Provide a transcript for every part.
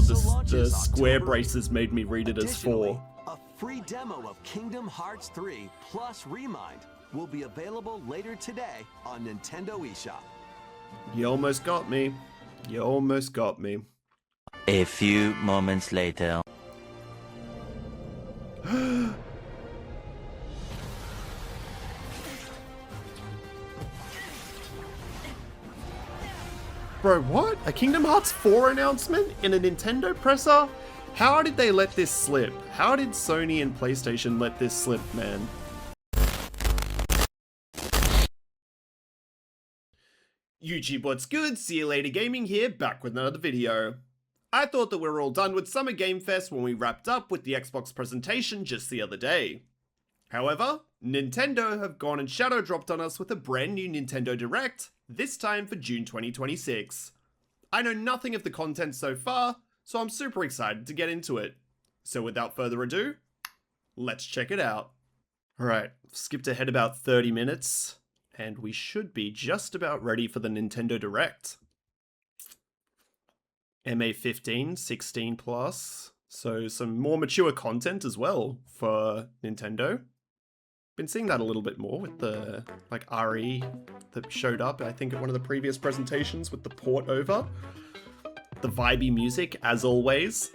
god, the square braces made me read it as 4. A free demo of Kingdom Hearts 3 plus Remind will be available later today on Nintendo eShop. You almost got me. You almost got me. A few moments later. Bro, what? A Kingdom Hearts 4 announcement in a Nintendo presser? How did they let this slip? How did Sony and PlayStation let this slip, man? YouTube, what's good? XhiaGaming here, back with another video. I thought that we were all done with Summer Game Fest when we wrapped up with the Xbox presentation just the other day. However, Nintendo have gone and shadow dropped on us with a brand new Nintendo Direct, this time for June 2026. I know nothing of the content so far, so I'm super excited to get into it. So without further ado, let's check it out. Alright, skipped ahead about 30 minutes, and we should be just about ready for the Nintendo Direct. MA 15, 16 plus, so some more mature content as well for Nintendo. Been seeing that a little bit more with the like RE that showed up, I think, at one of the previous presentations with the port over. The vibey music, as always,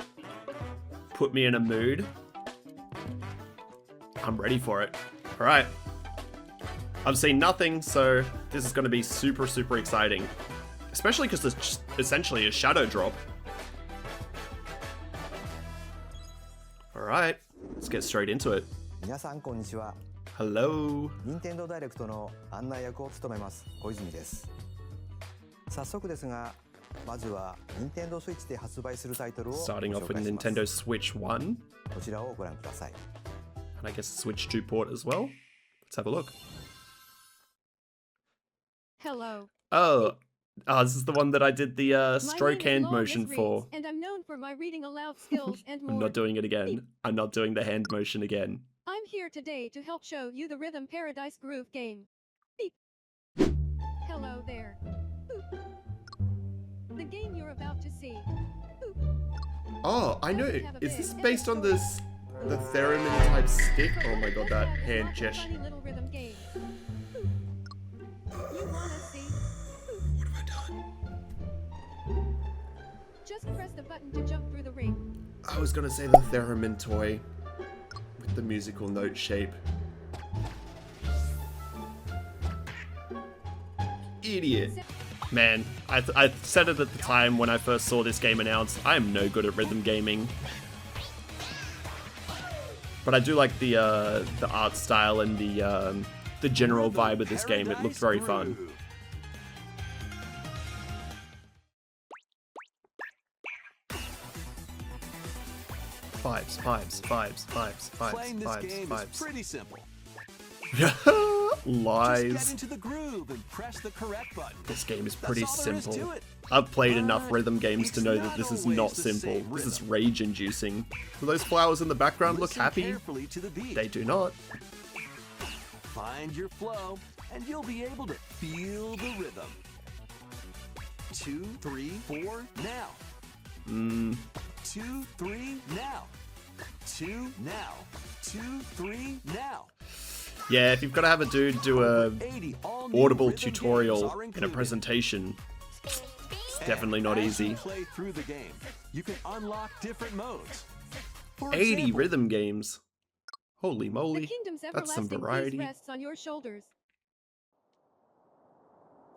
put me in a mood. I'm ready for it. All right. I've seen nothing, so this is going to be super, super exciting. Especially because it's essentially a shadow drop. All right, let's get straight into it. 皆さんこんにちは。 Hello. 任天堂ダイレクトの案内役を務めます小泉です。早速ですが、まずは任天堂スイッチで発売するタイトルをご紹 Starting 介 off し with ます。 Nintendo Switch 1, こちらをご覧ください。 and I guess Switch 2 port as well. Let's have a look. Hello. Oh, this is the one that I did the stroke hand motion for. And I'm known for my reading aloud skills and more. I'm not doing it again. I'm not doing the hand motion again. I'm here today to help show you the Rhythm Paradise Groove game. Beep. Hello there. Boop. The game you're about to see. Boop. Oh, I know. Is this based on the theremin type stick? Oh my god, that hand gesture. Little rhythm game. Boop. You wanna see? What have I done? Just press the button to jump through the ring. I was gonna say the theremin toy with the musical note shape. Idiot. Man, I said it at the time when I first saw this game announced, I am no good at rhythm gaming. But I do like the art style and the general vibe of this game. It looked very fun. Vibes. Playing this game is pretty simple. Lies. Just get into the groove and press the correct button. This game is pretty That's all there is simple. to it. I've played enough rhythm games to It's know that not this is always not the simple. same This is rhythm. rage-inducing. Do those flowers in the background look Listen happy? carefully to the beat. They do not. Find your flow, and you'll be able to feel the rhythm. 2, 3, 4, now. 2, 3, now. 2, now. 2, 3, now. Yeah, if you've got to have a dude do a 80 all-new audible rhythm games tutorial are in a included. presentation, it's definitely not As you easy. play through the game, you can unlock different modes. For 80 example, rhythm games. Holy The moly. kingdom's That's some everlasting variety. peace rests on your shoulders.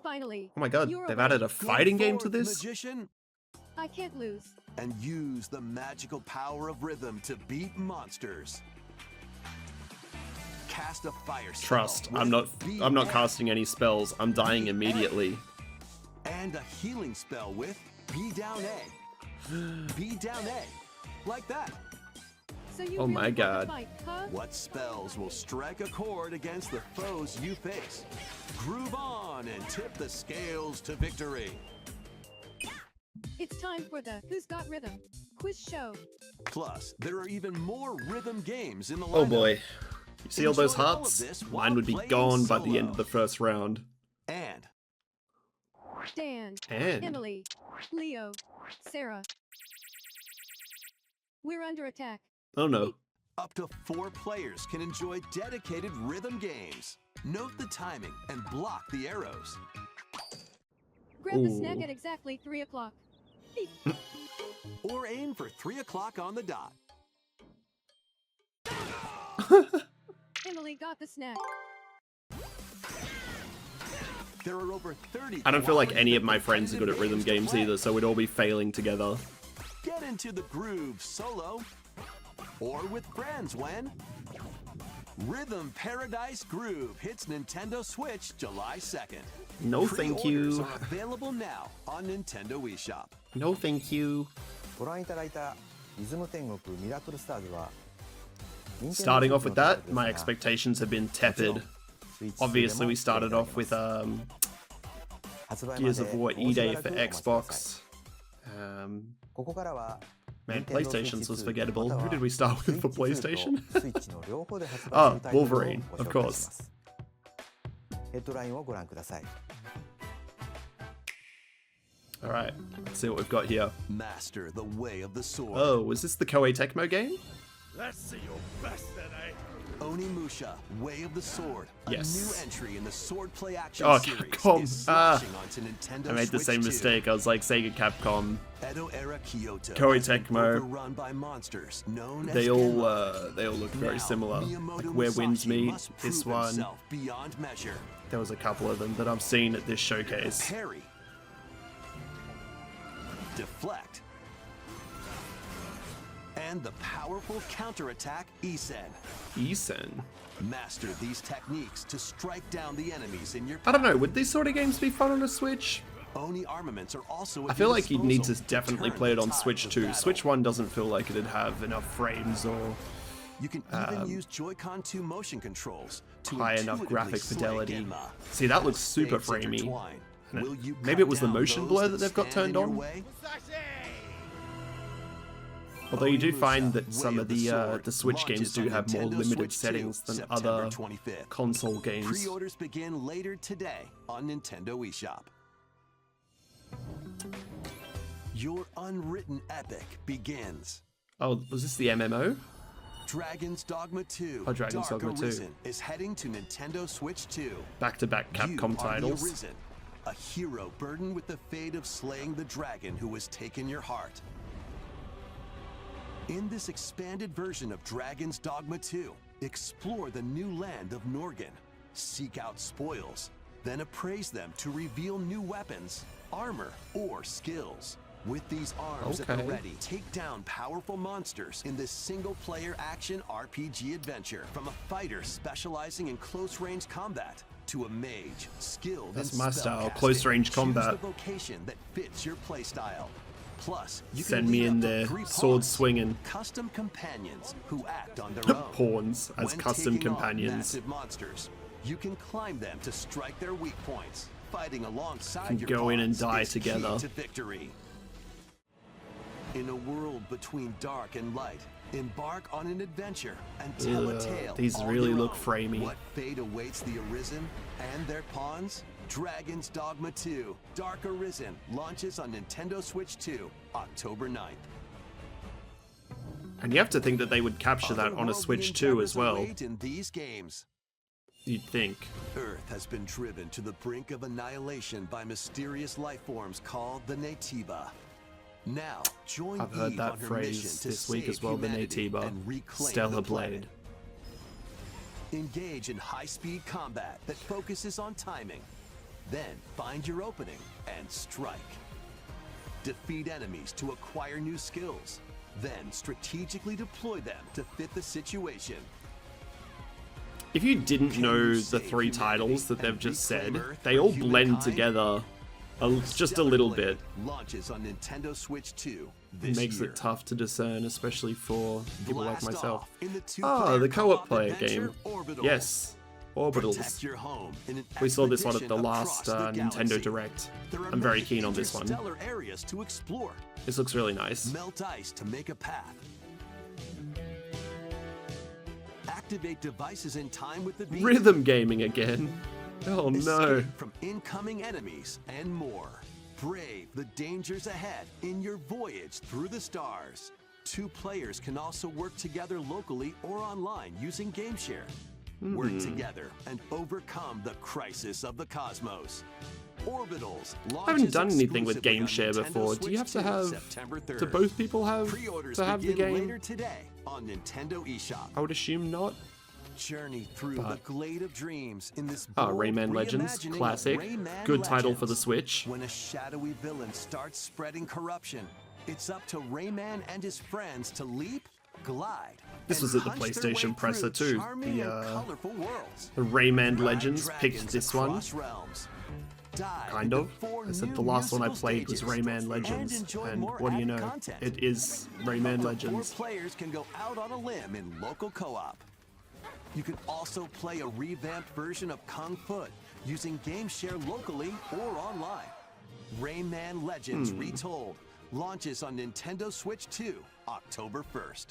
Finally. Oh my god, you're they've awake. added a go fighting game to forth, this? magician, I can't lose. and use the magical power of rhythm to beat monsters. Cast a fire spell Trust, I'm with not BN, casting any spells. I'm dying immediately. and a healing spell with B down A. B down A. Like that. So you Oh really my want to God. fight, huh? What spells will strike a chord against the foes you face? Groove on and tip the scales to victory. It's time for the Who's Got Rhythm quiz show. Plus, there are even more rhythm games in the lineup. Oh boy. You see all those Enjoy all of hearts? this while Mine would be playing gone by the solo. end of the first round. And Dan, And Emily, Leo, Sarah. We're under attack. Oh no. Up to 4 players can enjoy dedicated rhythm games. Note the timing and block the arrows. Grab the Ooh. snack at exactly 3 o'clock. Beep. Or aim for 3 o'clock on the dot. Emily got the snack. There are over 30. I don't feel like any of my friends are good at rhythm games either, so we'd all be failing together. Get into the groove solo or with friends when Rhythm Paradise Groove hits Nintendo Switch July 2nd. No thank Pre-orders you. are available now on Nintendo eShop. No thank you. ご覧いただいたリズム天国ミラクルスターズは Starting off with that, my expectations have been tepid. Obviously, we started off with Gears of War E-Day for Xbox. ここからは Man, PlayStation's was forgettable. Who did we start with for PlayStation? スイッチの両方で発売 Ah, するタイトルを Wolverine, ご of 紹介しま course. す。ヘッドラインをご覧ください。 Alright, let's see what we've got here. Master the way of the sword. Oh, was this the Koei Tecmo game? Let's see your best today. Onimusha, Way of the Sword. Yes. A new entry in the swordplay action Oh, series Capcom. is Ah. slashing onto Nintendo I made the Switch same 2. mistake. I was like Sega Capcom. Edo era Kyoto Koei has been Tecmo. overrun by monsters known They as all Genma. look very Now, similar. Miyamoto Like Where Winds Musashi Meet, must this prove one. himself beyond measure. There was a couple of them that I've seen at this showcase. Parry. Deflect. And the powerful counterattack Isen. Isen. Master these techniques to strike down the enemies in your I don't know, would these sort of games be fun on a Switch? Oni armaments are also at I feel your like you'd need to disposal definitely turn play it the on tides Switch of 2. battle. Switch 1 doesn't feel like it'd have enough frames or You can even use Joy-Con 2 motion controls to high enough intuitively graphic slay fidelity. Genma. See, that looks As super fates framey. intertwine, And will you maybe it cut was the down motion those blur that that they've got stand in turned your on. way? Although you do find that Onimusha, some Way of the Sword the Switch games launches do on have more Nintendo limited Switch 2, settings than September other 25th. console games. Pre-orders begin later today on Nintendo eShop. Your unwritten epic begins. Oh, was this the MMO? Dragon's Dogma 2 Oh, Dragon's Dark Dogma 2. Arisen is heading to Nintendo Switch 2. Back-to-back Capcom You are titles. the Arisen, a hero burdened with the fate of slaying the dragon who has taken your heart. In this expanded version of Dragon's Dogma 2, explore the new land of Norgan, seek out spoils, then appraise them to reveal new weapons, armor, or skills. With these arms at the Okay. ready, take down powerful monsters in this single-player action RPG adventure. From a fighter specializing in close-range combat to a mage skilled That's in my style, spellcasting. close-range Choose combat. the vocation that fits your playstyle. Plus, you Send can me lead in up to there, 3 sword pawns, swinging. custom companions who act on their own. Pawns as When custom taking on companions. massive monsters, you can climb them to strike their weak points. Fighting alongside Can your go in and pawns die is key together. to victory. In a world between dark and light, embark on an adventure and tell a Ugh, tale. these on really your look own. framey. What fate awaits the Arisen and their pawns? Dragon's Dogma 2 Dark Arisen launches on Nintendo Switch 2, October 9th. And you have to think that they would capture that on a Otherworldly Switch 2 as endeavors well. await in these games. You'd think. Earth has been driven to the brink of annihilation by mysterious life forms called the Natiba. Now, join I've heard Eve that on her phrase mission to this week save as well, the humanity Natiba. and reclaim Stellar the planet. Blade. Engage in high-speed combat that focuses on timing. Then find your opening and strike. Defeat enemies to acquire new skills. Then strategically deploy them to fit the situation. If you didn't Can know you the save 3 humanity titles that and they've just reclaim said, Earth they for all blend humankind? together just a Stellar little Blade bit. launches on Nintendo Switch 2 It this makes year. it tough to discern, especially for people like Blast myself. off in the Ah, two-player the co-op player adventure game. Orbital. Yes, Protect Orbitals. your home in an We saw this one at expedition the across last the Nintendo galaxy. Direct. There are I'm very many keen on this one. interstellar areas to explore. This looks really nice. Melt ice to make a path. Activate devices in time with the beat. Rhythm gaming again. Oh no. Escape from incoming enemies and more. Brave the dangers ahead in your voyage through the stars. 2 players can also work together locally or online using GameShare. Work together and overcome the crisis of the cosmos. Orbitals I haven't done anything with GameShare before. Do you have to have... Do both people have to have the game? Later today on Nintendo eShop. I would assume not. Journey through the glade of dreams in this Rayman Legends, classic. Good title for the Switch. When a shadowy villain starts spreading corruption, it's up to Rayman and his friends to leap, glide. This was at the PlayStation presser too. The Rayman Legends picked this one. Kind of. I said the last one I played was Rayman Legends, and what do you know? It is Rayman Legends. 4 players can go out on a limb in local co-op. You can also play a revamped version of Kung Foot using GameShare locally or online. Rayman Legends Retold launches on Nintendo Switch 2, October 1st.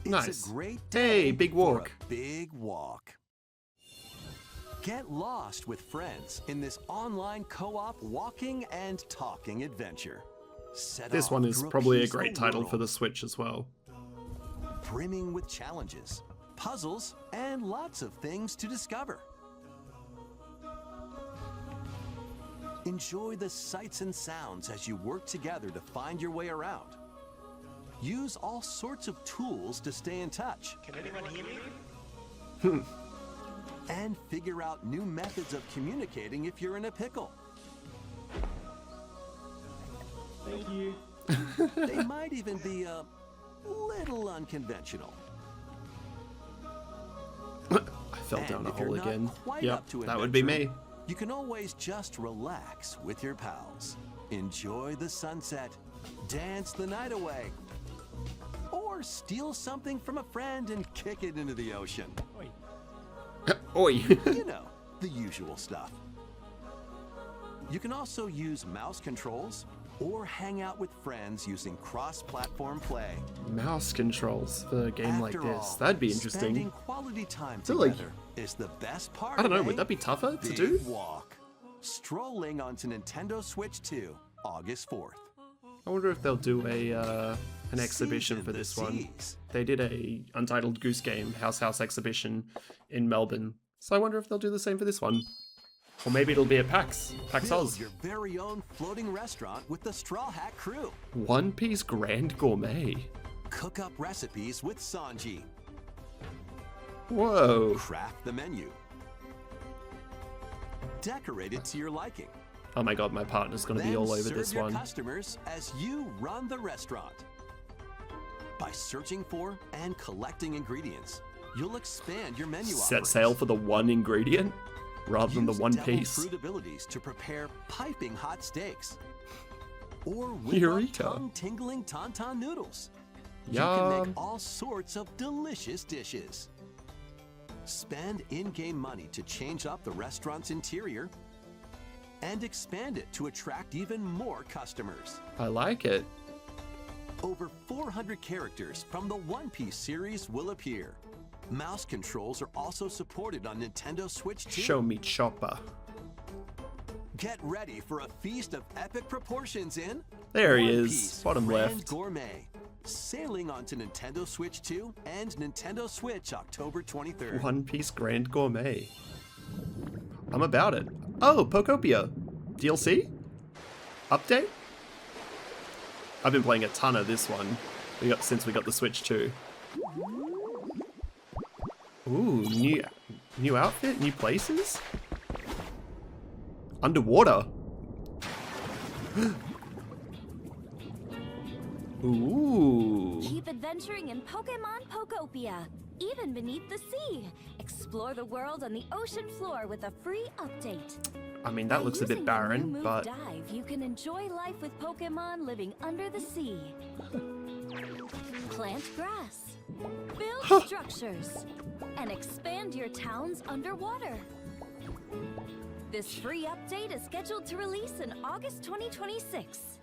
Nice. It's a great day Hey, big walk. for a big walk. Get lost with friends in this online co-op walking and talking adventure. Set This off one is through probably a peaceful great title world for the Switch as well. brimming with challenges, puzzles, and lots of things to discover. Enjoy the sights and sounds as you work together to find your way around. Use all sorts of tools to stay in touch. Can anyone hear me? And figure out new methods of communicating if you're in a pickle. Thank you. They might even be a little unconventional. I fell down And a if you're hole not again. quite Yep, up to that would be adventuring, me. You can always just relax with your pals. Enjoy the sunset, dance the night away, or steal something from a friend and kick it into the ocean. Oi. You know, the usual stuff. You can also use mouse controls or hang out with friends using cross-platform play. Mouse controls for a game like After this. all, That'd be spending interesting. quality time So, like, together is the best part I don't know, of would a that be tougher to big do? walk. Strolling onto Nintendo Switch 2, August 4th. I wonder if they'll do an exhibition Seas for in the this one. seas. They did a Untitled Goose Game House exhibition in Melbourne. So I wonder if they'll do the same for this one. Or maybe it'll be at PAX Build Oz. your very own floating restaurant with the Straw Hat Crew. One Piece Grand Gourmet. Cook up recipes with Sanji. Whoa. Craft the menu. Decorate it to your liking. Oh my god, my partner's gonna be Then all over serve this your one. customers as you run the restaurant. By searching for and collecting ingredients, you'll expand your menu Set offerings. sail for the one ingredient rather than the Use one devil piece. fruit abilities to prepare piping hot steaks. Or whip up Eureka. tongue-tingling tauntaun noodles. You can Yum. make all sorts of delicious dishes. Spend in-game money to change up the restaurant's interior and expand it to attract even more customers. I like it. Over 400 characters from the One Piece series will appear. Mouse controls are also supported on Nintendo Switch 2. Show me Chopper. Get ready for a feast of epic proportions in There he One is, Piece bottom Grand left. Gourmet. Sailing onto Nintendo Switch 2 and Nintendo Switch October 23rd. One Piece Grand Gourmet. I'm about it. Oh, Pokopia. DLC? Update? I've been playing a ton of this one since we got the Switch 2. Ooh, new outfit, new places? Underwater. Ooh. Keep adventuring in Pokemon Pokopia, even beneath the sea. Explore the world on the ocean floor with a free update. I mean, that By looks a bit using the new barren, move but Dive, you can enjoy life with Pokemon living under the sea. Plant grass, build structures, and expand your towns underwater. This free update is scheduled to release in August 2026.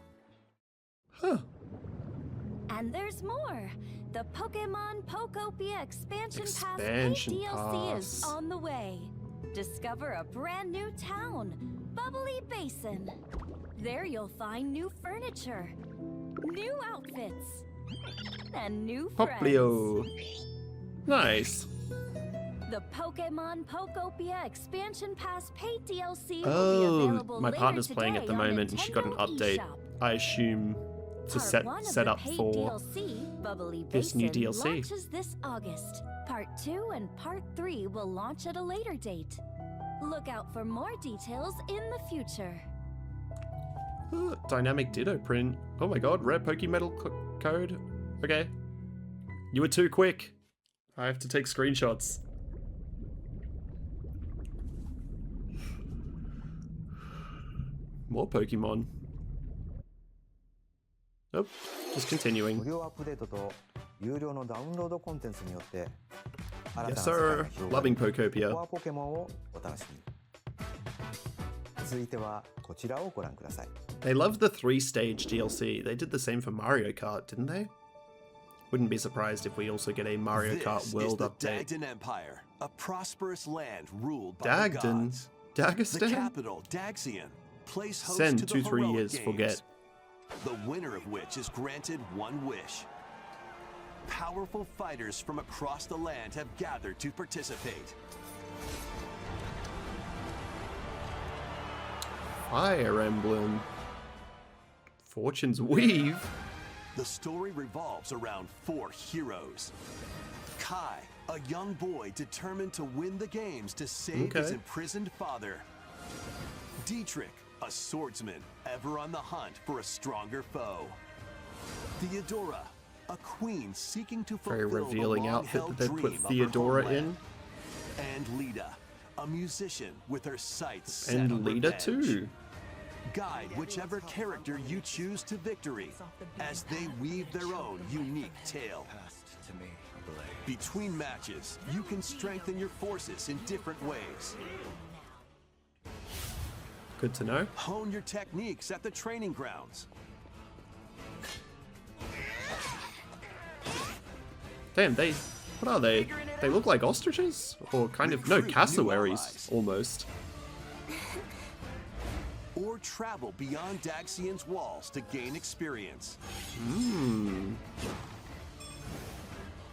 huh. And there's more. The Pokemon Pokopia Expansion Pass Expansion paid DLC is Pass. on the way. Discover a brand new town, Bubbly Basin. There you'll find new furniture, new outfits, and new friends. Poplio. Nice. The Pokemon Pokopia Expansion Pass paid DLC will be Oh, available my later partner's playing at the today on moment and she got an Nintendo update. eShop. I assume to Part 1 of set the up paid for DLC, Bubbly this new Basin, DLC. launches this August. Part 2 and Part 3 will launch at a later date. Look out for more details in the future. Dynamic Ditto print. Oh my god, rare Pokemetal code. Okay. You were too quick. I have to take screenshots. More Pokemon. Nope, just continuing. 無料アップデートと有料のダウンロードコンテンツによって新たな Yes 世界 sir, が広が loving る Pokopia. コアポケモンをお楽しみに。続いてはこちらをご覧ください。 They love the 3-stage DLC. They did the same for Mario Kart, didn't they? Wouldn't be surprised if we also get a Mario This Kart is World the update. Dagdan Empire, a prosperous land ruled by the Dagdan? gods. The Dagestan? capital, Daxian, plays host Send to the 2-3 heroic years, games, forget. the winner of which is granted one wish. Powerful fighters from across the land have gathered to participate. Fire Emblem. Fortune's Weave? The story revolves around 4 heroes. Kai, a young boy determined to win the games to save his Okay. imprisoned father. Dietrich, a swordsman ever on the hunt for a stronger foe. Theodora, a queen seeking to Very fulfill revealing the outfit long-held that they put dream of her Theodora homeland. in. And Lita, a musician with her sights set And on Lita revenge. too. Guide whichever character you choose to victory as they weave their own unique tale. Between matches, you can strengthen your forces in different ways. Good to know. Hone your techniques at the training grounds. Damn, what are they? They look like ostriches? Or kind of, no, Recruit new cassowaries, allies. almost. Or travel beyond Daxian's walls to gain experience.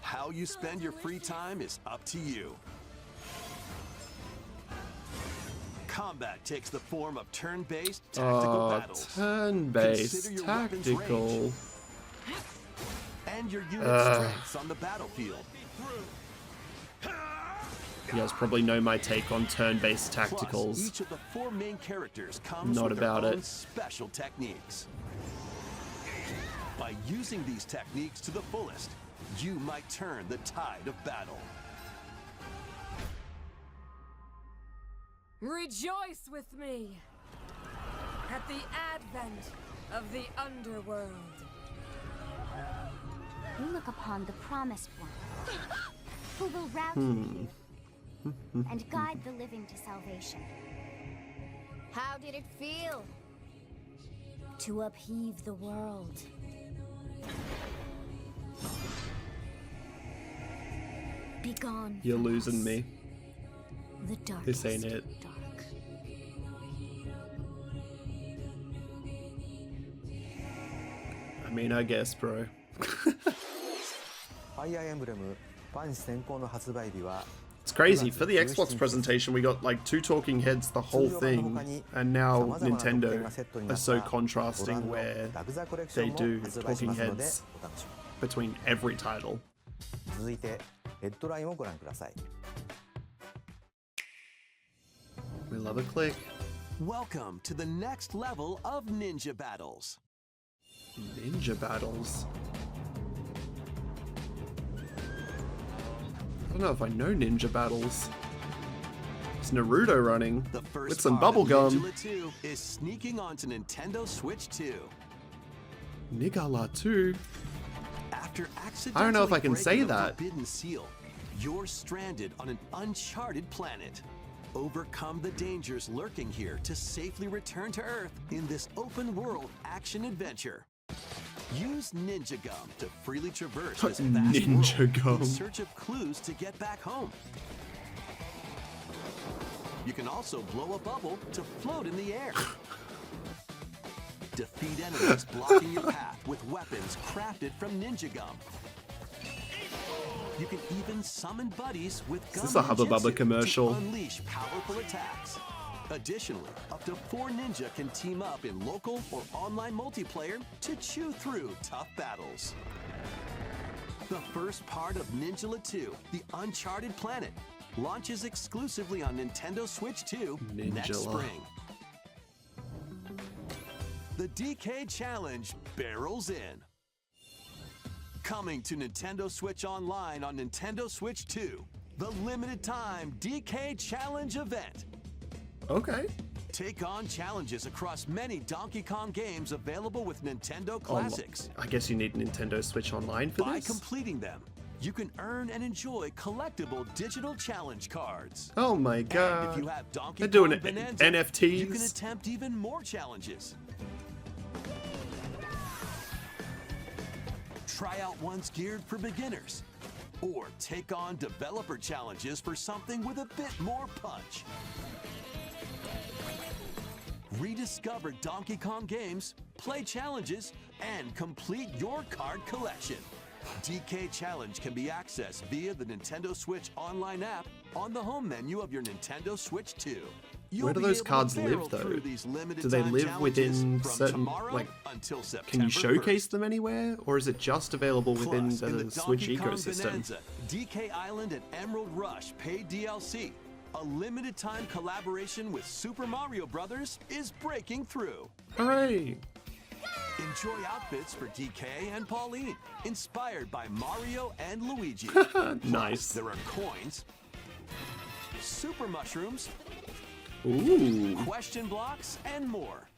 How you spend your free time is up to you. Combat takes the form of turn-based tactical battles. Turn-based, Consider your weapon's tactical. And your unit's strengths on the battlefield. You guys probably know my take on turn-based Plus, tacticals. each of the 4 main characters comes Not with about their own it. special techniques. By using these techniques to the fullest, you might turn the tide of battle. Rejoice with me at the advent of the underworld. You look upon the promised one, who will rout you and guide the living to salvation. How did it feel to upheave the world? Begone. You're from losing us. me. The darkest This ain't it. dark. I mean, I guess, bro. ファイアーエンブレムファン先行の発売日は It's crazy. For the Xbox presentation, we got like 2 talking heads the whole thing, and now Nintendo are so contrasting where they do talking heads between every title. 続いてヘッドラインをご覧ください。 We love a click. Welcome to the next level of ninja battles. Ninja battles. I don't know if I know ninja battles. It's Naruto running The first with some part of bubblegum. Ninja 2 is sneaking onto Nintendo Switch 2. Nigala too. After I don't know if I can accidentally say breaking the that. Forbidden Seal, you're stranded on an uncharted planet. Overcome the dangers lurking here to safely return to Earth in this open-world action-adventure. Use Ninja Gum to freely traverse this vast Ninja world Gum. in search of clues to get back home. You can also blow a bubble to float in the air. Defeat enemies blocking your path with weapons crafted from ninja gum. You can even summon buddies with gum this a Hubba Bubba ninjutsu commercial? to unleash powerful attacks. Additionally, up to 4 ninja can team up in local or online multiplayer to chew through tough battles. The first part of Ninjala 2, The Uncharted Planet, launches exclusively on Nintendo Switch 2 next Ninjala. spring. The DK Challenge barrels in. Coming to Nintendo Switch Online on Nintendo Switch 2, the limited time DK Challenge event. Okay. Take on challenges across many Donkey Kong games available with Nintendo Classics. I guess you need Nintendo Switch Online for By this? completing them, you can earn and enjoy collectible digital challenge cards. Oh my And god. if you have Donkey They're doing Kong Bonanza, NFTs. you can attempt even more challenges. Try out ones geared for beginners, or take on developer challenges for something with a bit more punch. Rediscover Donkey Kong games, play challenges, and complete your card collection. DK Challenge can be accessed via the Nintendo Switch Online app on the home menu of your Nintendo Switch 2. Where do those cards live, though? Do they live within certain, like, can you showcase them anywhere? Or is it just available within Plus, in the Switch Donkey Kong ecosystem? Bonanza, DK Island and Emerald Rush paid DLC. A limited time collaboration with Super Mario Bros. Is breaking through. Hooray! Enjoy outfits for DK and Pauline, inspired by Mario and Luigi. Nice. There are coins, super mushrooms, Ooh. question blocks, and more.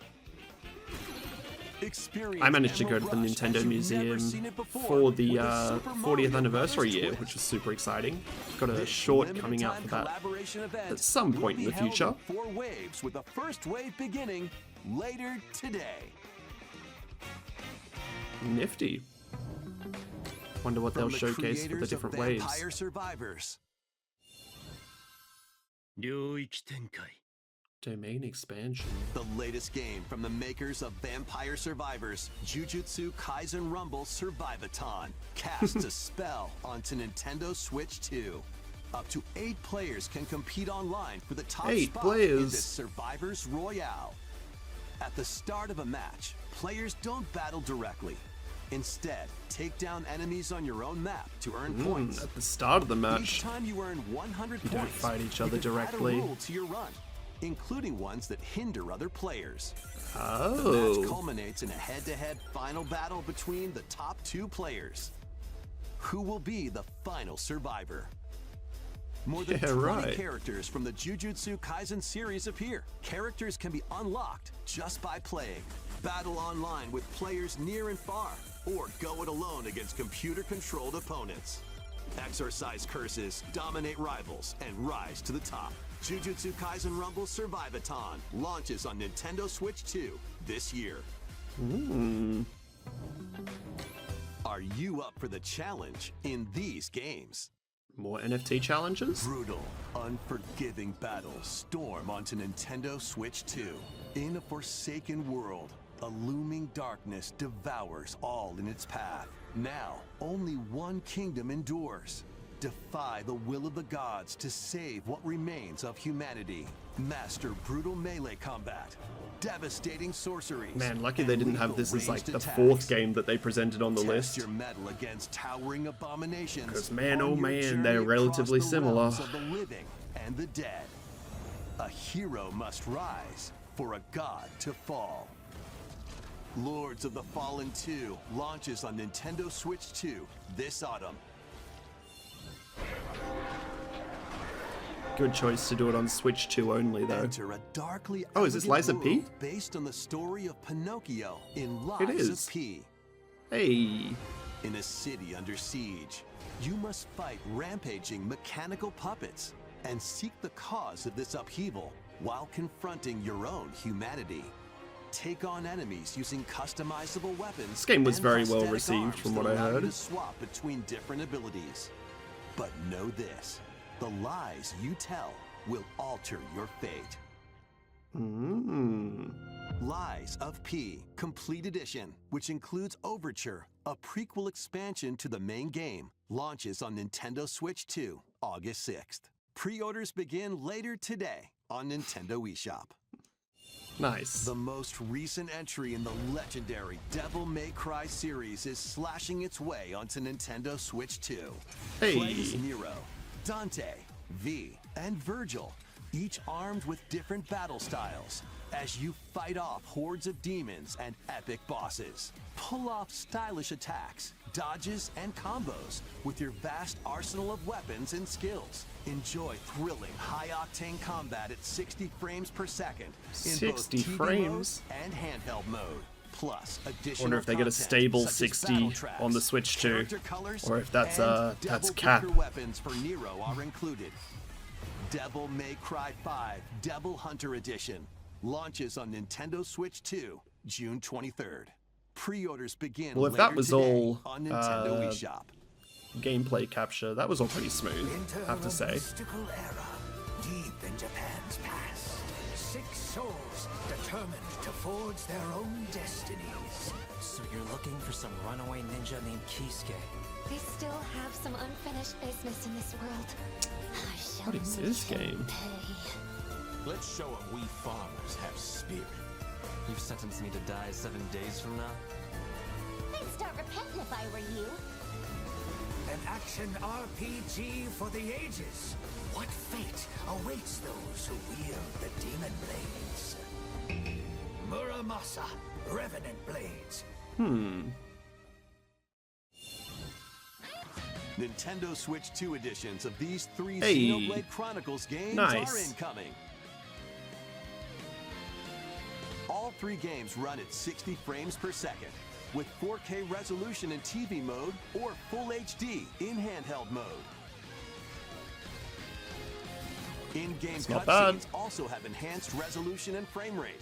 Experience I managed to go to the Emerald Rush Nintendo as you've Museum never seen it before, for the with a Super 40th Mario anniversary Bros. year, twist. which was super exciting. Got a This short limited coming out time for that collaboration event at some will point in be the held future. 4 waves, with the first wave beginning later today. Nifty. Wonder what they'll From the showcase for the creators of different waves. Vampire Survivors. Domain expansion. The latest game from the makers of Vampire Survivors, Jujutsu Kaisen Rumble Survivathon, casts a spell onto Nintendo Switch 2. Up to 8 players can compete online for the top 8 spot players. in this Survivors Royale. At the start of a match, players don't battle directly. Instead, take down enemies on your own map to earn points. At the start of the Each match, time you earn 100 you points, don't fight each you other can directly. add a rule to your run, including ones that hinder other players. The Oh. match culminates in a head-to-head final battle between the top 2 players. Who will be the final survivor? More than Yeah, 20 right. characters from the Jujutsu Kaisen series appear. Characters can be unlocked just by playing. Battle online with players near and far, or go it alone against computer-controlled opponents. Exorcise curses, dominate rivals, and rise to the top. Jujutsu Kaisen Rumble Survivathon launches on Nintendo Switch 2 this year. Are you up for the challenge in these games? More NFT challenges? Brutal, unforgiving battles storm onto Nintendo Switch 2. In a forsaken world, a looming darkness devours all in its path. Now, only one kingdom endures. Defy the will of the gods to save what remains of humanity. Master brutal melee combat, devastating sorceries. Man, lucky they and didn't have lethal this as like ranged the attacks. 4th game that they presented on the Test list. your mettle against towering abominations. 'Cause man, on oh your man, journey they're across relatively the similar. realms of the living and the dead. A hero must rise for a god to fall. Lords of the Fallen 2 launches on Nintendo Switch 2 this autumn. Good choice to do it on Switch 2 only, though. Enter a darkly Oh, is this elegant Lies of P? world based on the story of Pinocchio in It Lies is. of P. Hey. In a city under siege, you must fight rampaging mechanical puppets and seek the cause of this upheaval while confronting your own humanity. Take on enemies using customizable weapons. This game was and very well prosthetic received arms from that what I allow you heard. to swap between different abilities. But know this, the lies you tell will alter your fate. Lies of P Complete Edition, which includes Overture, a prequel expansion to the main game, launches on Nintendo Switch 2, August 6th. Pre-orders begin later today on Nintendo eShop. Nice. The most recent entry in the legendary Devil May Cry series is slashing its way onto Nintendo Switch 2. Hey. Play as Nero, Dante, V, and Virgil, each armed with different battle styles, as you fight off hordes of demons and epic bosses. Pull off stylish attacks, dodges, and combos with your vast arsenal of weapons and skills. Enjoy thrilling, high-octane combat at 60 frames per second in both 60 TV frames? mode and handheld mode. Plus, additional Wonder if they get a content stable such as 60 battle tracks, on the Switch too, character colors, or if that's and that's Devil cap. Breaker weapons for Nero are included. Devil May Cry 5 Devil Hunter Edition launches on Nintendo Switch 2, June 23rd. Pre-orders begin Well, if that later was today all, on Nintendo eShop. Gameplay capture, that was all pretty smooth, I have to say. Mystical era, deep in Japan's past. 6 souls determined to forge their own destinies. So you're looking for some runaway ninja named Kisuke? They still have some unfinished business in this world. What is this game? Let's show them we farmers have spirit. You've sentenced me to die 7 days from now? I'd start repenting if I were you. An action RPG for the ages. What fate awaits those who wield the demon blades? Muramasa, Revenant Blades. Nintendo Switch 2 editions of these 3 Hey. Xenoblade Chronicles games are Nice. incoming. All 3 games run at 60 frames per second, with 4K resolution in TV mode or Full HD in handheld mode. In-game It's not bad. cutscenes also have enhanced resolution and frame rate.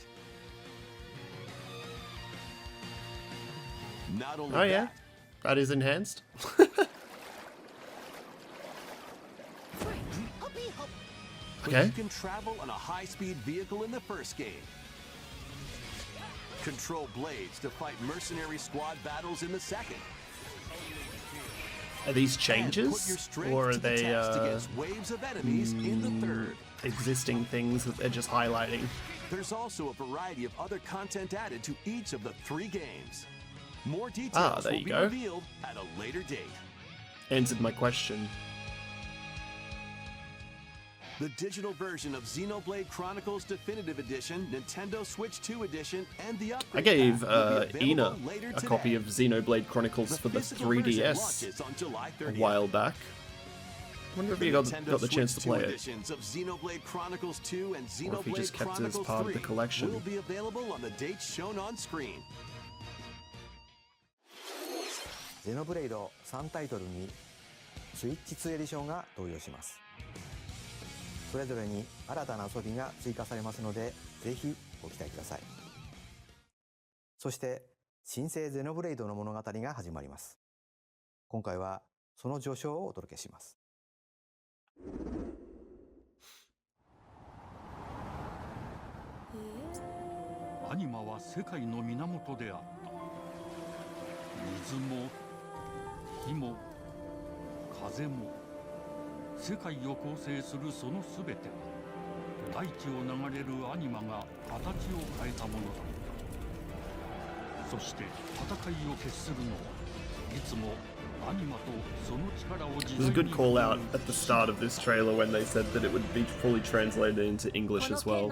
Not only Oh yeah, that, that is enhanced. but Okay. you can travel on a high-speed vehicle in the first game. Control blades to fight mercenary squad battles in the second. Are these And put your changes, strength or are to the they test against waves of enemies in the third. existing things that they're just highlighting? There's also a variety of other content added to each of the 3 games. More details there will you be go. revealed at a later date. Answered my question. The digital version of Xenoblade Chronicles Definitive Edition, Nintendo Switch 2 Edition, and the I upgrade gave pack will be Ina available later a today. copy of Xenoblade Chronicles for the physical version 3DS launches on July a 30th. while back. Wonder if The you got Nintendo the chance to Switch 2 play it. editions of Xenoblade Chronicles 2 and Or if he Xenoblade just kept it as Chronicles part of 3 the collection. will be available on the dates shown on screen. ゼノブレイド3タイトルにスイッチ2エディションが登場します。それぞれに新たな遊びが追加されますので、ぜひご期待ください。そして新生ゼノブレイドの物語が始まります。今回はその序章をお届けします。アニマは世界の源であった。水も火も風も世界を構成するそのすべては大地を流れるアニマが形を変えたものだった。そして戦いを決するのはいつもアニマとその力を自 There's a 在 good に call out at the start of this trailer when they said that it would be fully translated into English as well.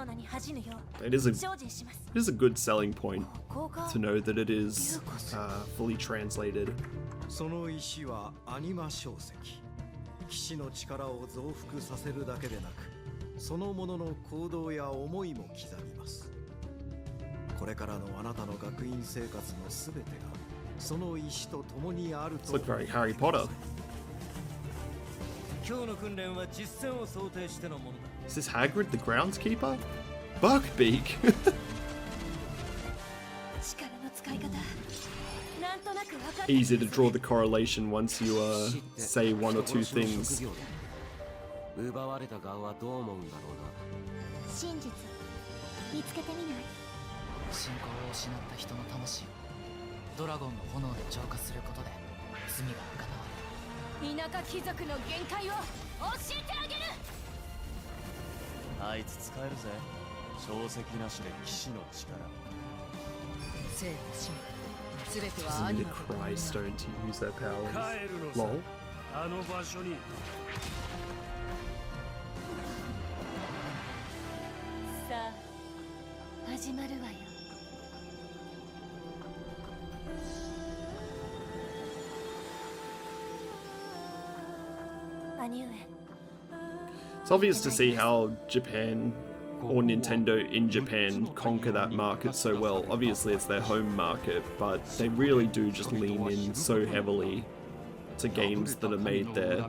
It is a good selling point to know that it is fully translated. その石はアニマ小石。騎士の力を増幅させるだけでなく、そのものの行動や思いも刻みます。これからのあなたの学院生活のすべてがその石と共にある It's と。 like very Harry Potter. 今日の訓練は実戦を想定してのものだ。 Is this Hagrid the groundskeeper? Buckbeak! 力の使い方なんとなく分かって Easy to draw the correlation once you say one or two things. 奪われた側はどう思うんだろうな。真実見つけてみない？信仰を失った人の魂をドラゴンの炎で浄化することで罪が贖われる。田舎貴族の限界を教えてあげる。あいつ使えるぜ。小石なしで騎士の力。生と死すべて Doesn't はア need ニ a マル cry stone to use their powers. 帰るのさ Lol. あの場所に。さあ始まるわよ。兄上。 It's obvious to see how Japan or Nintendo in Japan conquer that market so well. Obviously it's their home market, but they really do just lean in so heavily to games that are made there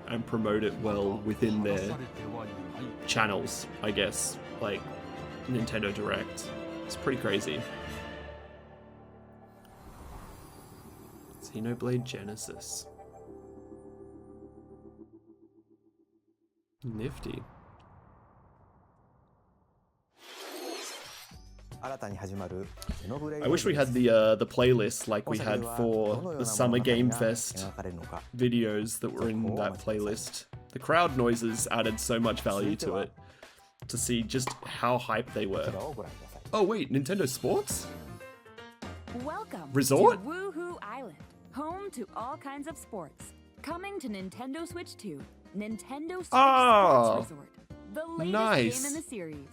and promote it well within their channels, I guess, like Nintendo Direct. It's pretty crazy. Xenoblade Genesis. Nifty. I wish we had the playlist like we had for the Summer Game Fest videos that were in that playlist. The crowd noises added so much value to it, to see just how hyped they were. Oh wait, Nintendo Sports? Welcome Resort? to Woohoo Island, home to all kinds of sports. Coming to Nintendo Switch 2, Nintendo Switch Sports Resort, the latest nice. game in the series.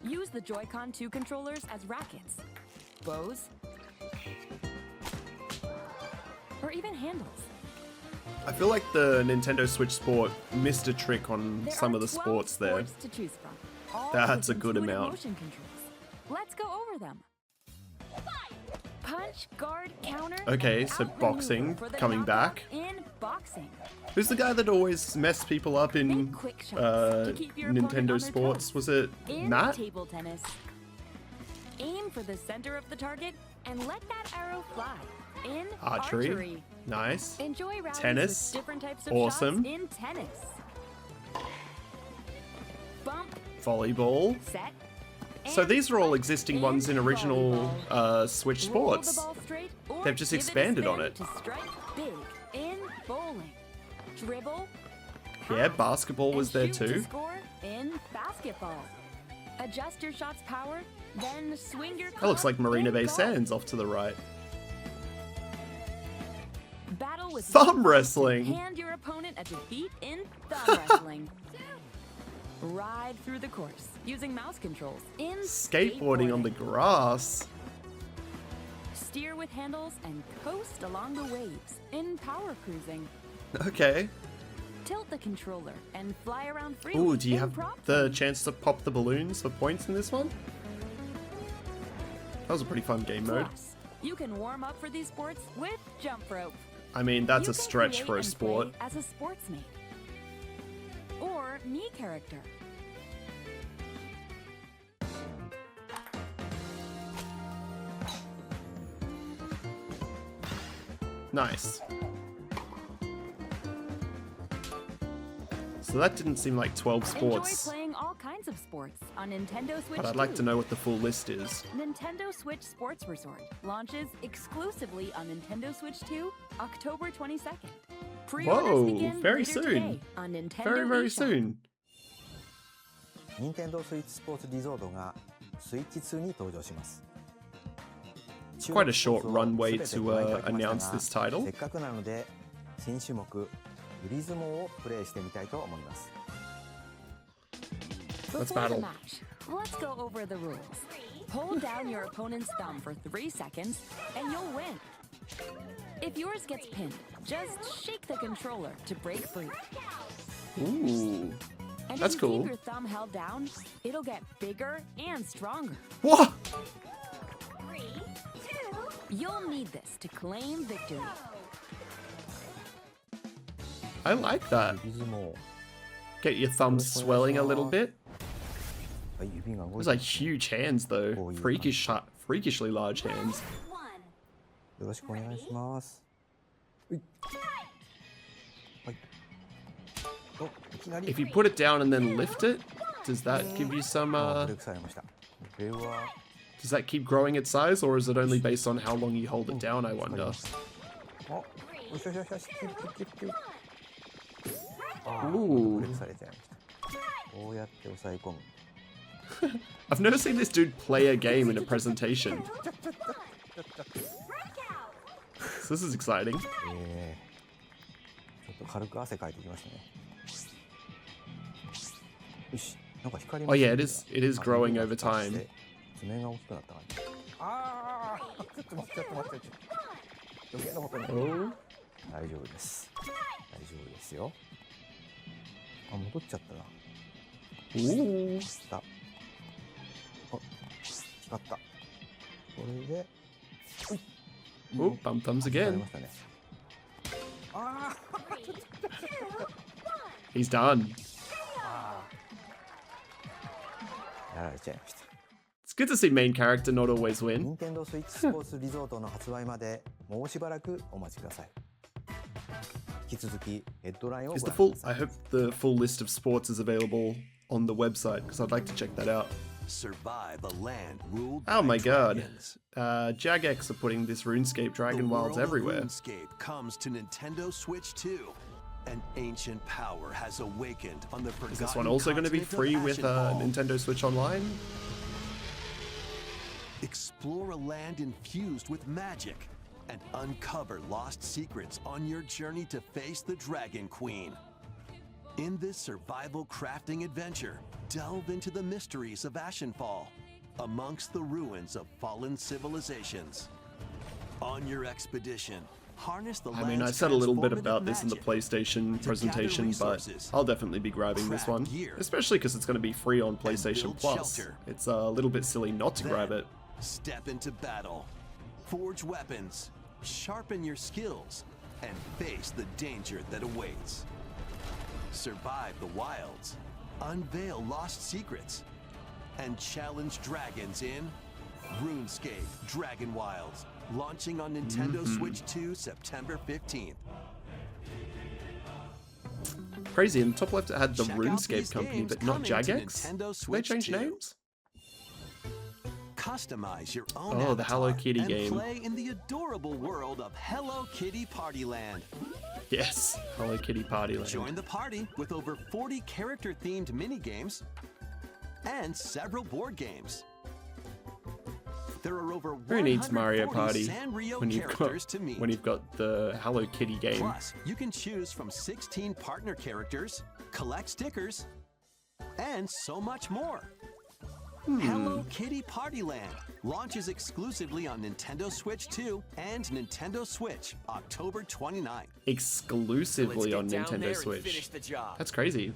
Use the Joy-Con 2 controllers as rackets, bows, or even handles. I feel like the Nintendo Switch Sport missed a trick on some of the sports there. To choose from, all That's a with good intuitive amount. motion controls. Let's go over them. Punch, guard, counter, Okay, and so outmaneuver boxing for the coming knockout back. In boxing. Who's the guy that always messed people up in Nintendo Sports? Was it In Matt? table tennis, aim for the center of the target and let that arrow fly. In Archery. Nice. Enjoy rallies Tennis. with different types of Awesome. shots in tennis. Bump, Volleyball. set, So these are all existing ones in original Switch roll the Sports. ball straight, or They've just give it a expanded on spin it. To strike big in bowling. Dribble, Yeah, basketball was there shoot to too. score in basketball. Adjust your shot's power, then swing your That looks club like Marina in Bay golf. Sands off to the right. Battle with Thumb one wrestling. Hand your opponent a defeat in thumb wrestling. Ride through the course using mouse controls in Skateboarding on the grass. Steer with handles and coast along the waves in power cruising. Okay. Tilt the controller and fly around freely. Ooh, do you in have prop the chance to pop the balloons for points in this one? That was a pretty fun game mode. Plus, you can warm up for these sports with jump rope. I mean, that's You a can stretch create for a and sport. play as a sportsmate or me character. Nice. So that didn't seem like 12 sports, Enjoy playing all kinds of sports on Nintendo Switch but I'd like 2. to know what the full list is. Nintendo Switch Sports Resort launches exclusively on Nintendo Switch 2, October 22nd. Pre-orders Whoa, begin very later soon. today on Nintendo Very eShop. soon. 任天堂スイッチスポーツリゾートがスイッチ2に登場します。 It's quite a short runway to announce this title. せっかくなので新種目グリズモをプレイしてみたいと思います。 Let's Before the battle. match, let's go over the rules. Hold down your opponent's thumb for 3 seconds, and you'll win. If yours gets pinned, just shake the controller to break free. Ooh, And that's if you cool. keep your thumb held down, it'll get bigger and stronger. What? 3, 2, You'll need this to claim victory. I like that. Get your thumbs swelling a little bit. Those are huge hands though. Freakishly large hands. よろしくお願いします。はい。お、いきなり。 If you put it down and then lift it, does that give you some ブレイクされました。Does that keep growing its size, or is it only based on how long you hold it down, I wonder? Ooh. I've never seen this dude play a game in a presentation. So this is exciting. Oh yeah, it is growing over time. Oh. 大丈夫です。大丈夫ですよ。あ、戻っちゃったな。おお。来た。あ、光った。これで。Oh, bum thumbs again. He's done. It's good to see main character not always win. Nintendo Switch Sports Resort の発売までもうしばらくお待ちください。引き続きヘッドラインをご覧ください。 I hope the full list of sports is available on the website because I'd like to check that out. Survive a land ruled Oh my by god. dragons. Jagex are putting this RuneScape Dragon Wilds everywhere. RuneScape comes to Nintendo Switch 2. An ancient power has awakened on the forgotten Is this one also going to be free with Nintendo Switch Online? Explore a land infused with magic and uncover lost secrets on your journey to face the Dragon Queen. In this survival crafting adventure, delve into the mysteries of Ashenfall, amongst the ruins of fallen civilizations. On your expedition, harness the I mean, I said a little bit about this in the PlayStation presentation, but I'll definitely be grabbing this one. Especially because it's going to be free on PlayStation Plus. It's a little bit silly not to grab it. Step into battle, forge weapons, sharpen your skills, and face the danger that awaits. Survive the wilds, unveil lost secrets, and challenge dragons in RuneScape Dragon Wilds, launching on Nintendo Switch 2 September 15th. Crazy, in the top left it had the RuneScape company, but not Jagex? Did they change names? Customize your own the Hello avatar Kitty and game. play in the adorable world of Hello Kitty Party Land. Yes, Hello Kitty Party Land. Join the party with over 40 character-themed mini-games and several board games. There are over Who needs Mario 140 Party Sanrio when characters to meet. you've got the Hello Kitty game? Plus, you can choose from 16 partner characters, collect stickers, and so much more. Hello Kitty Party Land launches exclusively on Nintendo Switch 2 and Nintendo Switch October 29th. Exclusively on Nintendo Switch. That's crazy.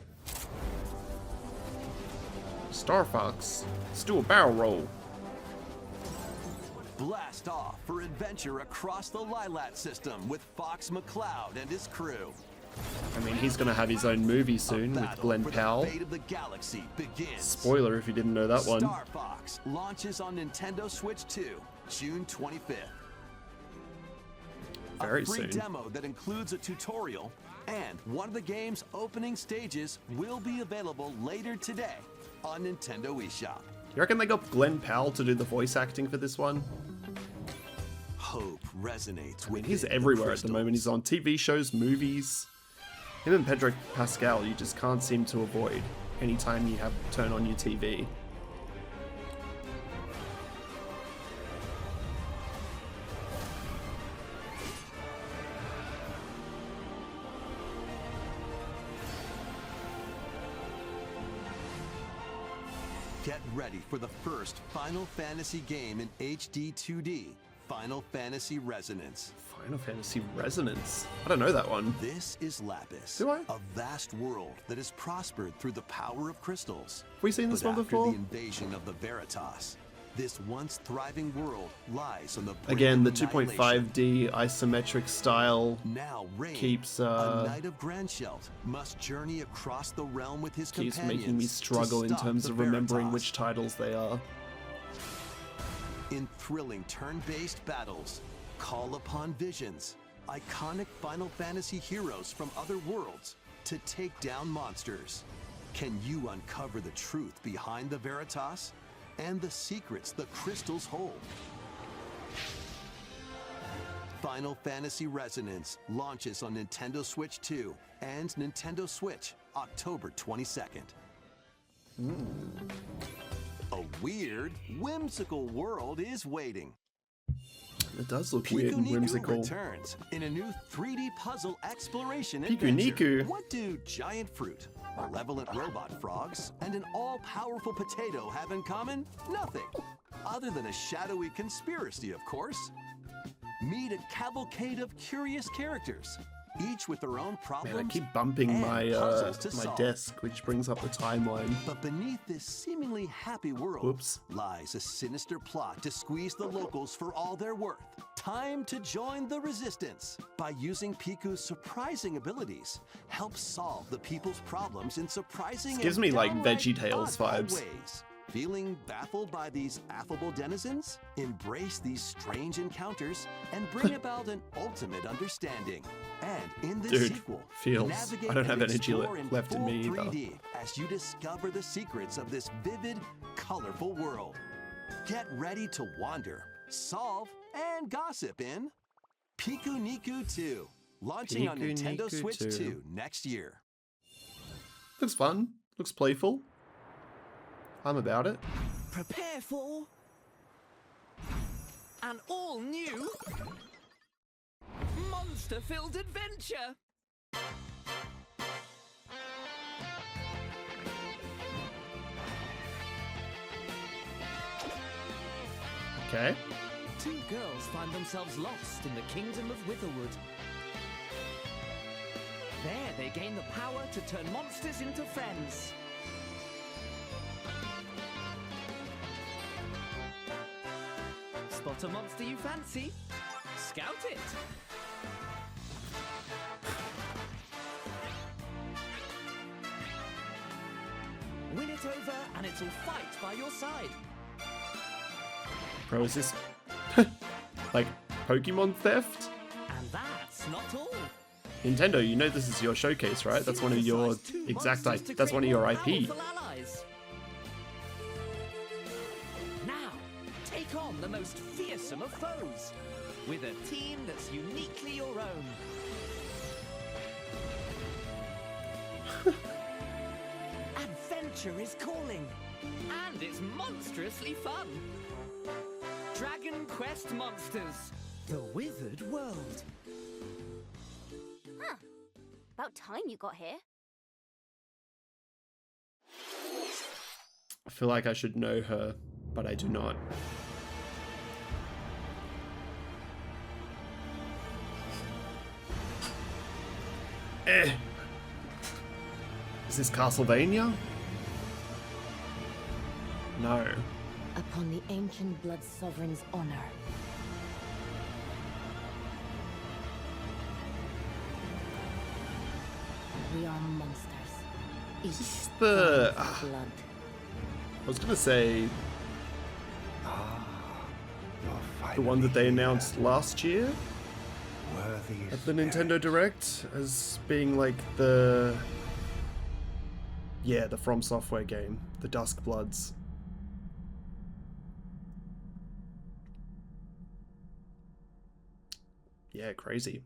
Star Fox, let's do a barrel roll. Blast off for adventure across the Lilat system with Fox McCloud and his crew. I mean, he's gonna have his own movie soon with Glenn Powell. The fate of the galaxy begins. Spoiler if you didn't know that one. Star Fox launches on Nintendo Switch 2, June 25th. Very a free soon. demo that includes a tutorial, and one of the game's opening stages will be available later today on Nintendo eShop. You reckon they got Glenn Powell to do the voice acting for this one? Hope resonates with He's everywhere at the moment. He's on TV shows, movies. Him and Pedro Pascal, you just can't seem to avoid anytime you have turn on your TV. Get ready for the first Final Fantasy game in HD 2D, Final Fantasy Resonance. Final Fantasy Resonance? I don't know that one. This is Lapis, Do I? a vast world that has prospered through the power of crystals. Have we seen this But one after before? the invasion of the Veritas, this once thriving world lies on the brink Again, the of annihilation. 2.5D isometric style Now Rain, keeps a knight of Grandshelt, must journey across the realm with his keeps companions making me to struggle in stop terms the of remembering Veritas. which titles they are. In thrilling turn-based battles, call upon visions, iconic Final Fantasy heroes from other worlds to take down monsters. Can you uncover the truth behind the Veritas? and the secrets the crystals hold. Final Fantasy Resonance launches on Nintendo Switch 2 and Nintendo Switch October 22nd. A weird, whimsical world is waiting. It does look weird and whimsical. Returns in a new 3D puzzle exploration Piku adventure. Niku. What do giant fruit, malevolent robot frogs, and an all-powerful potato have in common? Nothing. Other than a shadowy conspiracy, of course. Meet a cavalcade of curious characters, each with their own problems. Man, I keep bumping and my puzzles to my solve. desk, which brings up the timeline. But beneath this seemingly happy world lies a sinister plot to squeeze the locals for all they're worth. Time to join the resistance. By using Piku's surprising abilities, help solve the people's problems in surprising This gives and me like downright VeggieTales oddball vibes. ways. Feeling baffled by these affable denizens? Embrace these strange encounters and bring about an ultimate understanding. And in this Dude, sequel, feels. navigate I don't have and energy explore in left in full me either. 3D as you discover the secrets of this vivid, colorful world. Get ready to wander, solve, and gossip in Piku Niku 2, launching on Piku Nintendo Niku Switch 2. 2 next year. Looks fun. Looks playful. I'm about it. Prepare for an all-new monster-filled adventure. Okay. Two girls find themselves lost in the kingdom of Witherwood. There, they gain the power to turn monsters into friends. Spot a monster you fancy? Scout it! Win it over and it'll fight by your side. Bro, is this like Pokemon theft? And that's not all. Nintendo, you know this is your showcase, right? That's one of your that's one of your IP. Powerful allies. Now, take on the most fearsome of foes with a team that's uniquely your own. Adventure is calling, and it's monstrously fun. Dragon Quest Monsters, the Withered World. Huh. About time you got here. I feel like I should know her, but I do not. Is this Castlevania? No. Upon the ancient blood sovereign's honor. We are monsters. Each Is the blood. I was gonna say the one that they announced last year at the Nintendo Direct as being like the From Software game, the Dusk Bloods. Yeah, crazy.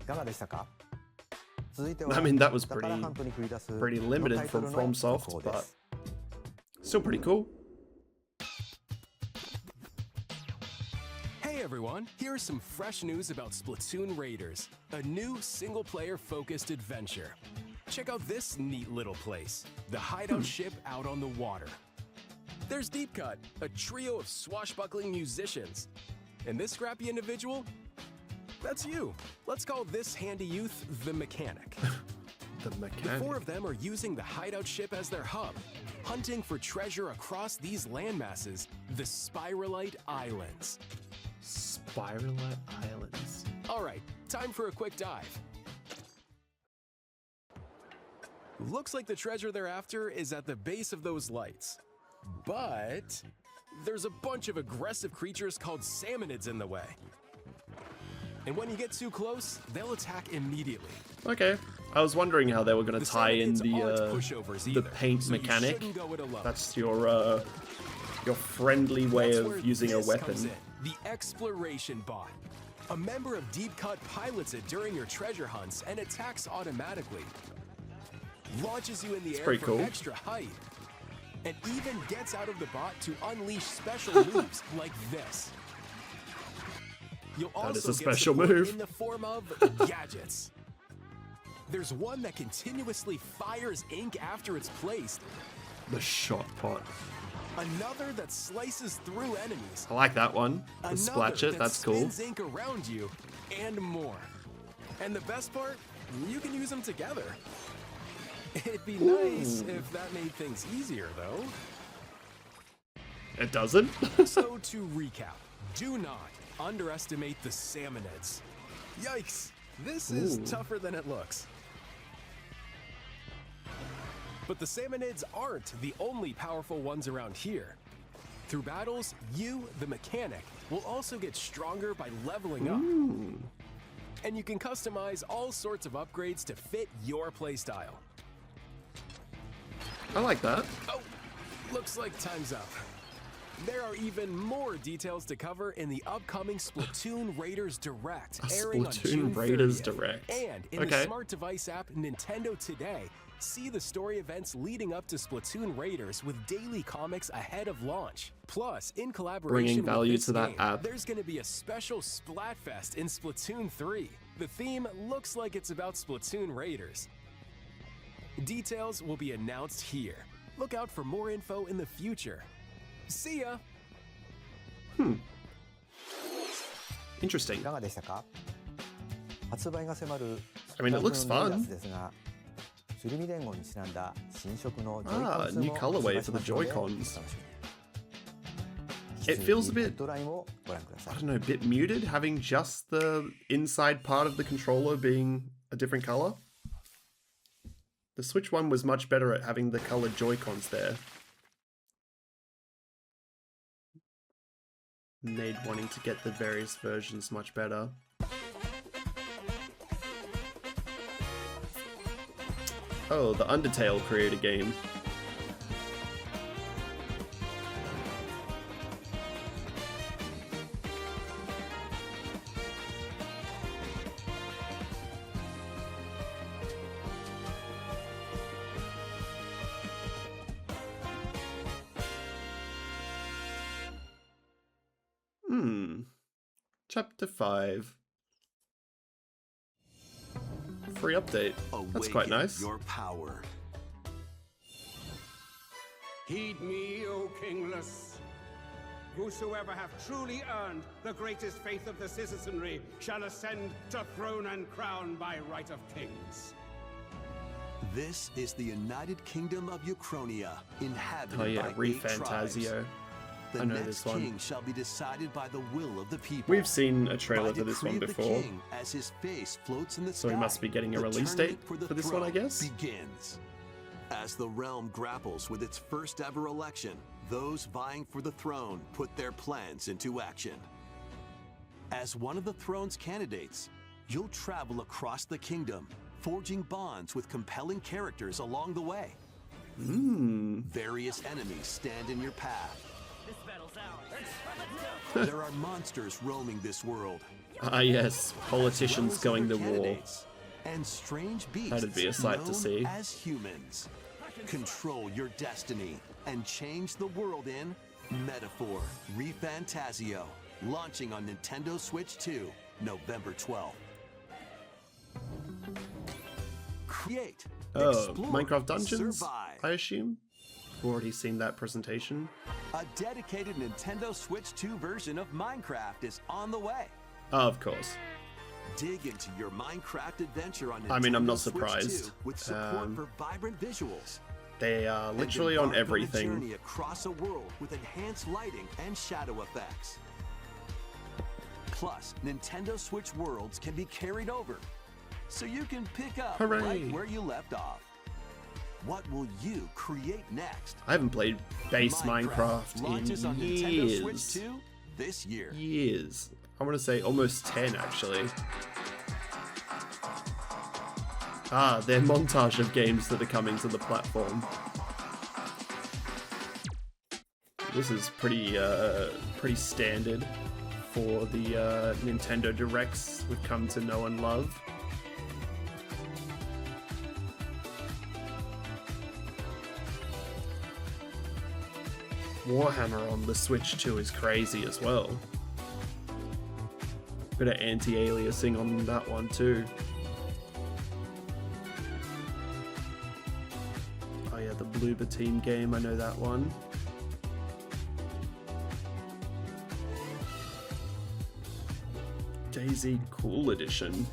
I mean, that was pretty limited from FromSoft, but still pretty cool. Hey everyone, here is some fresh news about Splatoon Raiders, a new single-player focused adventure. Check out this neat little place, the hideout ship out on the water. There's Deep Cut, a trio of swashbuckling musicians. And this scrappy individual? That's you. Let's call this handy youth the Mechanic. The Mechanic. The four of them are using the hideout ship as their hub, hunting for treasure across these landmasses, the Spiralite Islands. Spiralite Islands. All right, time for a quick dive. Looks like the treasure they're after is at the base of those lights. But there's a bunch of aggressive creatures called salmonids in the way. And when you get too close, they'll attack immediately. Okay. I was wondering how they were going to tie in pushovers the either, paint so you mechanic. shouldn't go it alone. That's your friendly way That's of where using a this comes weapon. in, the exploration bot. A member of Deep Cut pilots it during your treasure hunts and attacks automatically. Launches you in the air pretty for cool. extra height. And even gets out of the bot to unleash special moves like this. You'll That is also a special get support move. in the form of gadgets. There's one that continuously fires ink after it's placed. The shot pot. Another that slices through enemies. I like that one. The Another splatchet, that that's cool. spins ink around you, and more. And the best part, you can use them together. It'd be nice if that made things easier, though. It doesn't? So to recap, do not underestimate the Salmonids. Yikes, this is tougher than it looks. But the Salmonids aren't the only powerful ones around here. Through battles, you, the mechanic, will also get stronger by leveling up. And you can customize all sorts of upgrades to fit your playstyle. I like that. Oh, looks like time's up. There are even more details to cover in the upcoming Splatoon Raiders Direct, airing on June Splatoon Raiders 30th. Direct. And in the smart device app Nintendo Today, see the story events leading up to Splatoon Raiders with daily comics ahead of launch. Plus, in collaboration Bringing value with this to that game, app. there's going to be a special Splatfest in Splatoon 3. The theme looks like it's about Splatoon Raiders. Details will be announced here. Look out for more info in the future. See ya! Interesting. いかがでしたか？発売が迫る I mean, it looks fun. ですが、スルミ伝言にちなんだ新色の Ah, Joy-Cons new も colorway 発 for 売 the しますので Joy-Cons. お楽しみに。 It feels a bit, ヘッドラインをご覧ください。 I don't know, a bit muted, having just the inside part of the controller being a different color. The Switch one was much better at having the colored Joy-Cons there. Made wanting to get the various versions much better. Oh, the Undertale creator game. Chapter 5. Free update. That's quite nice. Your power. Heed me, O kingless. Whosoever hath truly earned the greatest faith of the citizenry shall ascend to throne and crown by right of kings. This is the United Kingdom of Uchronia, inhabited Oh yeah, by 8 tribes. ReFantasio. The I know next this one. king shall be decided by the will of the people. We've seen a trailer By for this one decree of the before. king, as his face floats in the So we sky, must be getting a the release tournament date the for this one, I throne guess? Begins. As the realm grapples with its first ever election, those vying for the throne put their plans into action. As one of the throne's candidates, you'll travel across the kingdom, forging bonds with compelling characters along the way. Various enemies stand in your path. This battle's ours. There are monsters roaming this world. Ah yes, politicians going to war. Candidates and strange beasts That'd be a sight to known see. as humans. Control your destiny and change the world in Metaphor ReFantasio, launching on Nintendo Switch 2, November 12th. Create, Oh, explore, Minecraft Dungeons, survive. I assume? I've already seen that presentation. A dedicated Nintendo Switch 2 version of Minecraft is on the way. Oh, of course. Dig into your Minecraft adventure on Nintendo I mean, I'm not Switch 2 surprised. with support for vibrant visuals. They are And literally on embark a everything. journey across a world with enhanced lighting and shadow effects. Plus, Nintendo Switch worlds can be carried over, so you can pick up Hooray. right where you left off. What will you create next? I haven't played base Minecraft launches in on Nintendo Switch years. 2 this year. Years. I want to say almost 10 actually. Ah, their montage of games that are coming to the platform. This is pretty standard for the Nintendo Directs we've come to know and love. Warhammer on the Switch 2 is crazy as well. Bit of anti-aliasing on that one too. Oh yeah, the Bloober Team game, I know that one. Daisy Cool Edition.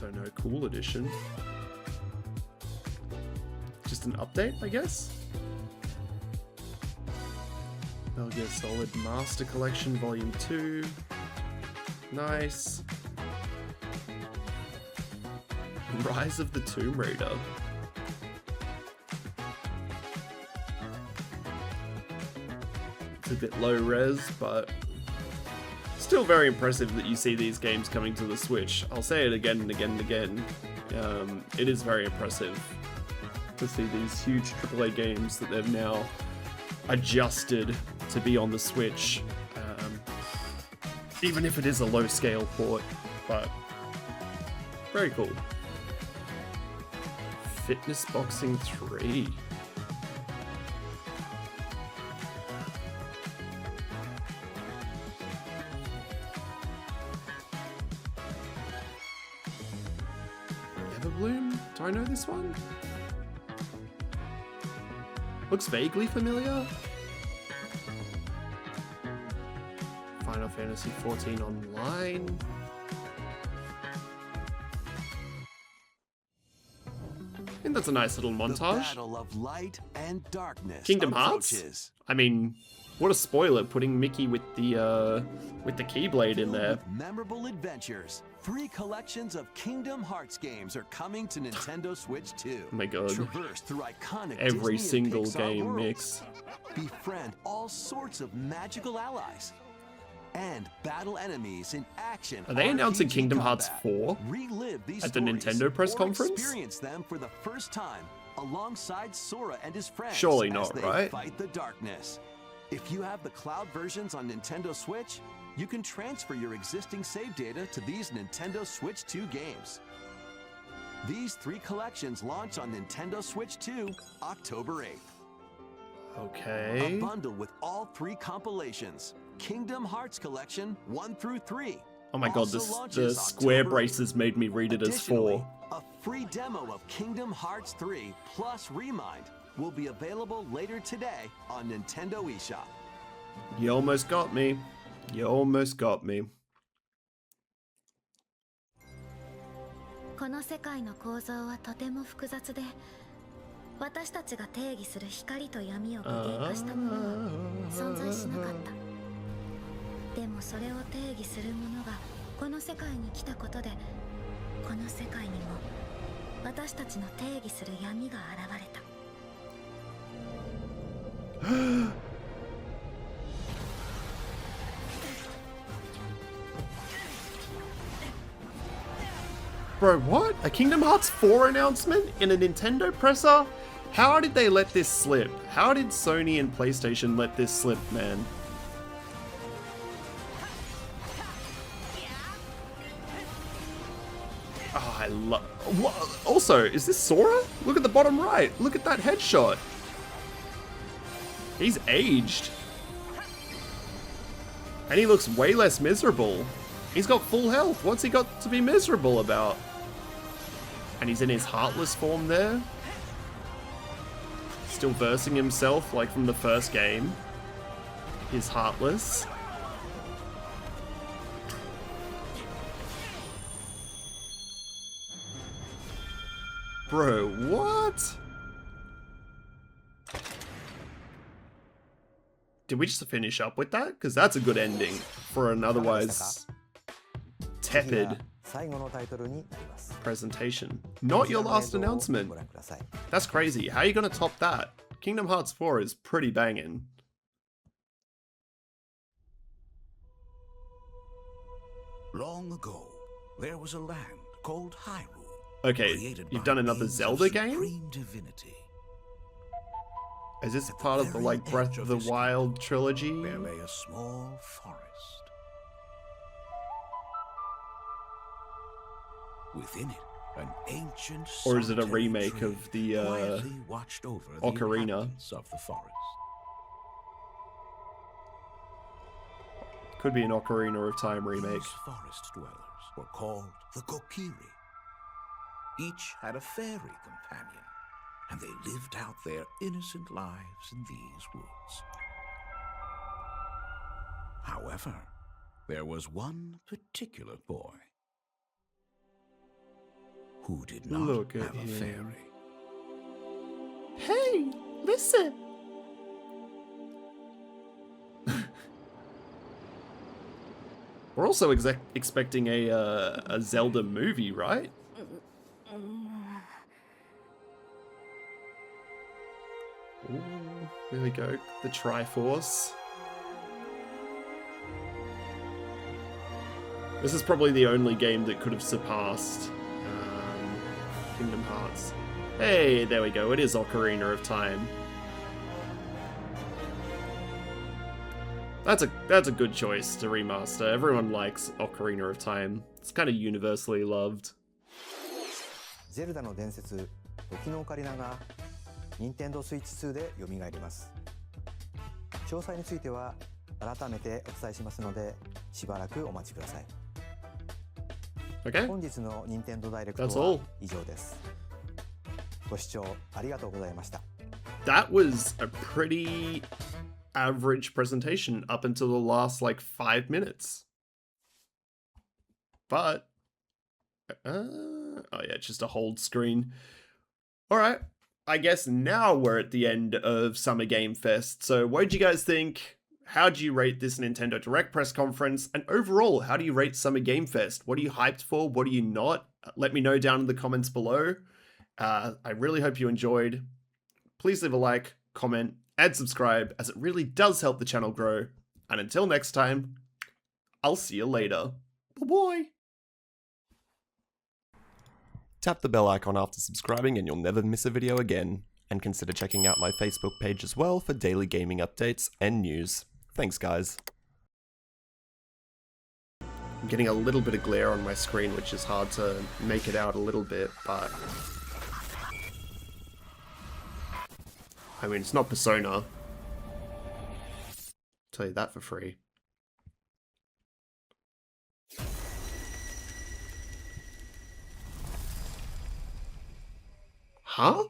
So no Cool Edition. Just an update, I guess? Metal Gear Solid Master Collection Volume 2. Nice. Rise of the Tomb Raider. It's a bit low res, but still very impressive that you see these games coming to the Switch. I'll say it again and again and again. It is very impressive to see these huge AAA games that they've now adjusted to be on the Switch, even if it is a low scale port, but very cool. Fitness Boxing 3. Everbloom? Do I know this one? Looks vaguely familiar. Final Fantasy XIV Online. I think that's a nice little montage. The battle of light and darkness Kingdom approaches. Hearts? I mean, what a spoiler, putting Mickey with the Keyblade in there. Memorable adventures. 3 collections of Kingdom Hearts games are coming to Nintendo Switch 2. Oh my god. Traverse through iconic Every Disney single and Pixar game worlds. mix. Befriend all sorts of magical allies. And battle enemies in action. Are they announcing RPG Kingdom combat. Hearts 4 Relive these at the stories Nintendo press or conference? Experience them for the first time alongside Sora and his friends. Surely as not, they right? Fight the darkness. If you have the cloud versions on Nintendo Switch, you can transfer your existing save data to these Nintendo Switch 2 games. These 3 collections launch on Nintendo Switch 2 October 8th. Okay. A bundle with all 3 compilations. Kingdom Hearts Collection 1 through 3. Oh my god, Also the launches square October 8th. braces made me read it as 4. A free demo of Kingdom Hearts 3 plus Remind will be available later today on Nintendo eShop. You almost got me. You almost got me. この世界の構造はとても複雑で、私たちが定義する光と闇を具現化したものは存在しなかった。でもそれを定義するものがこの世界に来たことで、この世界にも私たちの定義する闇が現れた。Bro, what? A Kingdom Hearts 4 announcement in a Nintendo presser? How did they let this slip? How did Sony and PlayStation let this slip, man? Oh, I love... Also, is this Sora? Look at the bottom right. Look at that headshot. He's aged. And he looks way less miserable. He's got full health. What's he got to be miserable about? And he's in his Heartless form there. Still versing himself like from the first game. He's Heartless. Bro, what? Did we just finish up with that? Because that's a good ending for an otherwise tepid presentation. Not your last announcement. That's crazy. How are you going to top that? Kingdom Hearts 4 is pretty banging. Long ago, there was a land called Hyrule. Okay, created you've by done another beings of Zelda game? supreme divinity. Is this part of the, like, Breath of the Wild trilogy? There lay a small forest. Within it, an ancient Or is it a solitary remake tree of the quietly watched over the Ocarina? inhabitants of the forest. Could be an Ocarina of Time remake. These forest dwellers were called the Kokiri. Each had a fairy companion, and they lived out their innocent lives in these woods. However, there was one particular boy who did not Look at have a him. fairy. Hey, listen! We're also expecting a Zelda movie, right? Ooh, there we go. The Triforce. This is probably the only game that could have surpassed Kingdom Hearts. Hey, there we go. It is Ocarina of Time. That's a good choice to remaster. Everyone likes Ocarina of Time. It's kind of universally loved. ゼルダの伝説、時のオカリナが任天堂スイッチ2で蘇ります。詳細については改めてお伝えしますので、しばらくお待ちください。Okay. 本日の任天堂ダイレクトは以上です。ご視聴ありがとうございました。That was a pretty average presentation up until the last like 5 minutes. But oh yeah, it's just a hold screen. All right, I guess now we're at the end of Summer Game Fest. So what did you guys think? How do you rate this Nintendo Direct press conference? And overall, how do you rate Summer Game Fest? What are you hyped for? What are you not? Let me know down in the comments below. I really hope you enjoyed. Please leave a like, comment, and subscribe, as it really does help the channel grow. And until next time, I'll see you later. Bye-bye. Tap the bell icon after subscribing and you'll never miss a video again. And consider checking out my Facebook page as well for daily gaming updates and news. Thanks, guys. I'm getting a little bit of glare on my screen, which is hard to make it out a little bit, but I mean, it's not Persona. I'll tell you that for free. Huh?